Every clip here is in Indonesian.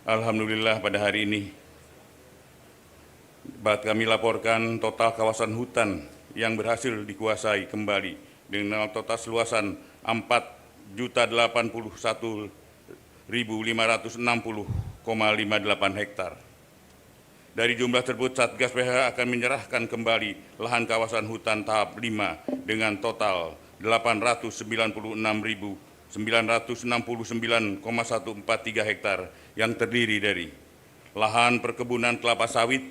Alhamdulillah pada hari ini dapat kami laporkan total kawasan hutan yang berhasil dikuasai kembali dengan total seluasan 4.081.560,58 hektar. Dari jumlah tersebut, Satgas PKH akan menyerahkan kembali lahan kawasan hutan tahap 5 dengan total 896.969,143 hektar yang terdiri dari lahan perkebunan kelapa sawit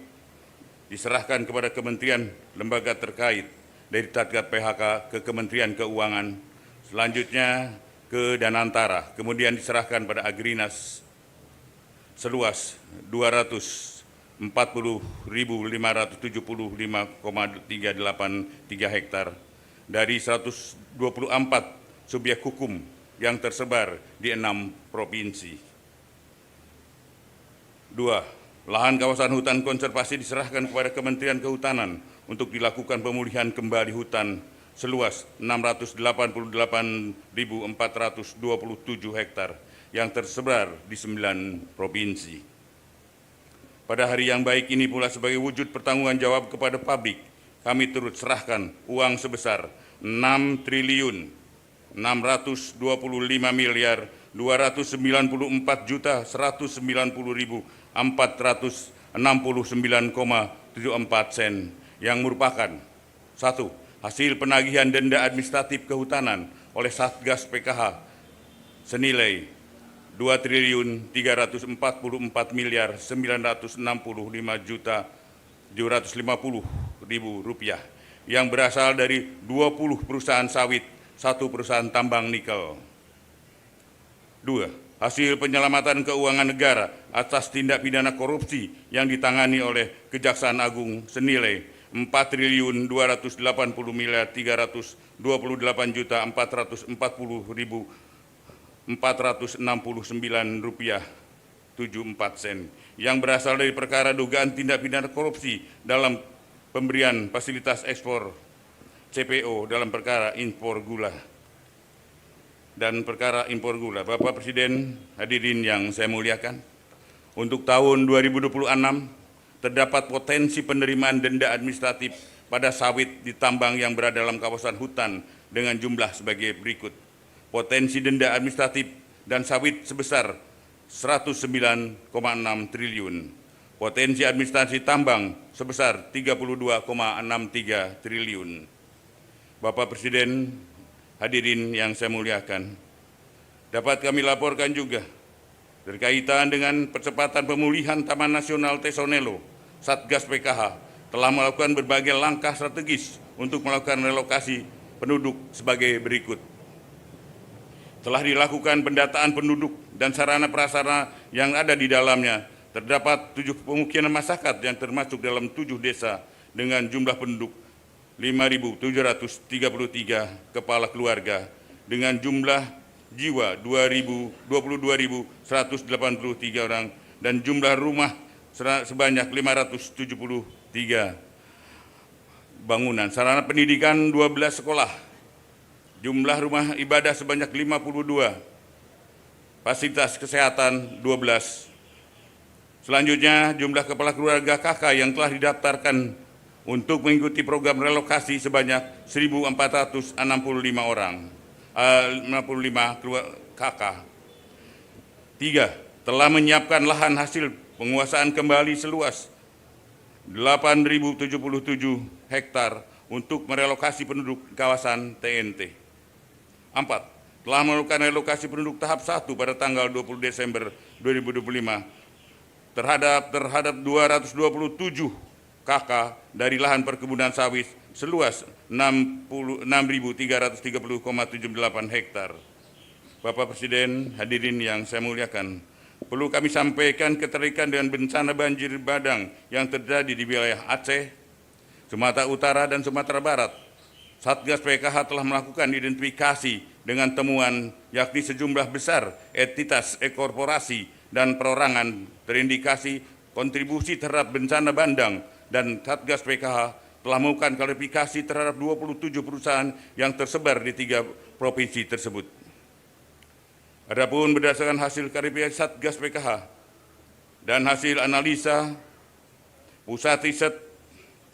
diserahkan kepada kementerian lembaga terkait dari Satgas PKH ke Kementerian Keuangan, selanjutnya ke Danantara, kemudian diserahkan pada Agrinas seluas 240.575,383 hektar dari 124 subjek hukum yang tersebar di 6 provinsi. 2. Lahan kawasan hutan konservasi diserahkan kepada Kementerian Kehutanan untuk dilakukan pemulihan kembali hutan seluas 688.427 hektar yang tersebar di 9 provinsi. Pada hari yang baik ini pula sebagai wujud pertanggunggan jawab kepada publik, kami turut serahkan uang sebesar 6.255.299.469,74 sen yang merupakan 1. Hasil penagihan denda administratif kehutanan oleh Satgas PKH senilai 2.344.965.750.000 rupiah yang berasal dari 20 perusahaan sawit, 1 perusahaan tambang nikel. 2. Hasil penyelamatan keuangan negara atas tindak pidana korupsi yang ditangani oleh Kejaksaan Agung senilai 4.288.329.469 rupiah 74 sen yang berasal dari perkara dugaan tindak pidana korupsi dalam pemberian fasilitas ekspor CPO dalam perkara impor gula dan perkara impor gula. Bapak Presiden, hadirin yang saya muliakan, untuk tahun 2026 terdapat potensi penerimaan denda administratif pada sawit di tambang yang berada dalam kawasan hutan dengan jumlah sebagai berikut. Potensi denda administratif dan sawit sebesar 109,6 triliun. Potensi administrasi tambang sebesar 32,63 triliun. Bapak Presiden, hadirin yang saya muliakan, dapat kami laporkan juga berkaitan dengan percepatan pemulihan Taman Nasional Tesonelo, Satgas PKH telah melakukan berbagai langkah strategis untuk melakukan relokasi penduduk sebagai berikut. Telah dilakukan pendataan penduduk dan sarana prasarana yang ada di dalamnya. Terdapat 7 pemukiman masyarakat yang termasuk dalam 7 desa dengan jumlah penduduk 5.733 kepala keluarga dengan jumlah jiwa 22.183 orang dan jumlah rumah sebanyak 573 bangunan. Sarana pendidikan 12 sekolah, jumlah rumah ibadah sebanyak 52, fasilitas kesehatan 12. Selanjutnya jumlah kepala keluarga KK yang telah didaftarkan untuk mengikuti program relokasi sebanyak 1.465 orang, 65 KK. 3. Telah menyiapkan lahan hasil penguasaan kembali seluas 8.077 hektar untuk merelokasi penduduk kawasan TNT. 4. Telah melakukan relokasi penduduk tahap 1 pada tanggal 20 Desember 2025 terhadap 227 KK dari lahan perkebunan sawit seluas 6.330,78 hektar. Bapak Presiden, hadirin yang saya muliakan, perlu kami sampaikan keterkaitan dengan bencana banjir bandang yang terjadi di wilayah Aceh, Sumatera Utara, dan Sumatera Barat. Satgas PKH telah melakukan identifikasi dengan temuan yakni sejumlah besar entitas korporasi dan perorangan terindikasi kontribusi terhadap bencana bandang, dan Satgas PKH telah melakukan klarifikasi terhadap 27 perusahaan yang tersebar di 3 provinsi tersebut. Adapun berdasarkan hasil klarifikasi Satgas PKH, dan hasil analisa Pusat Riset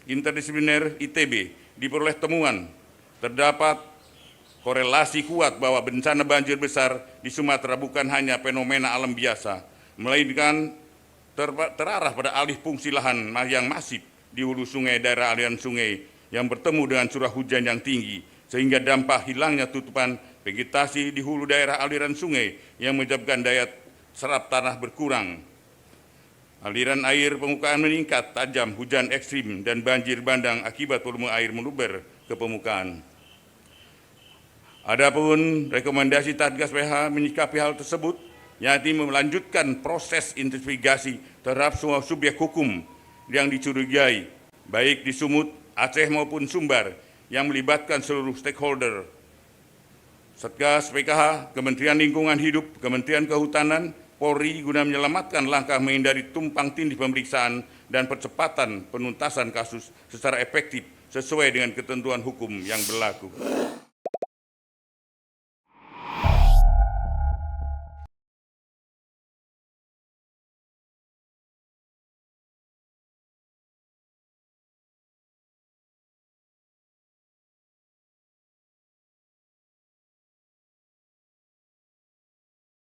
Interdisipliner ITB diperoleh temuan terdapat korelasi kuat bahwa bencana banjir besar di Sumatera bukan hanya fenomena alam biasa, melainkan terarah pada alih fungsi lahan yang masif di hulu sungai daerah aliran sungai yang bertemu dengan curah hujan yang tinggi, sehingga dampak hilangnya tutupan vegetasi di hulu daerah aliran sungai yang menyebabkan daya serap tanah berkurang. Aliran air permukaan meningkat tajam, hujan ekstrim, dan banjir bandang akibat volume air meluber ke permukaan. Adapun rekomendasi Satgas PH menyikapi hal tersebut, yakni melanjutkan proses investigasi terhadap semua subjek hukum yang dicurigai, baik di Sumut, Aceh maupun Sumbar, yang melibatkan seluruh stakeholder. Satgas PKH, Kementerian Lingkungan Hidup, Kementerian Kehutanan, Polri guna menyelamatkan langkah menghindari tumpang tindih pemeriksaan dan percepatan penuntasan kasus secara efektif sesuai dengan ketentuan hukum yang berlaku.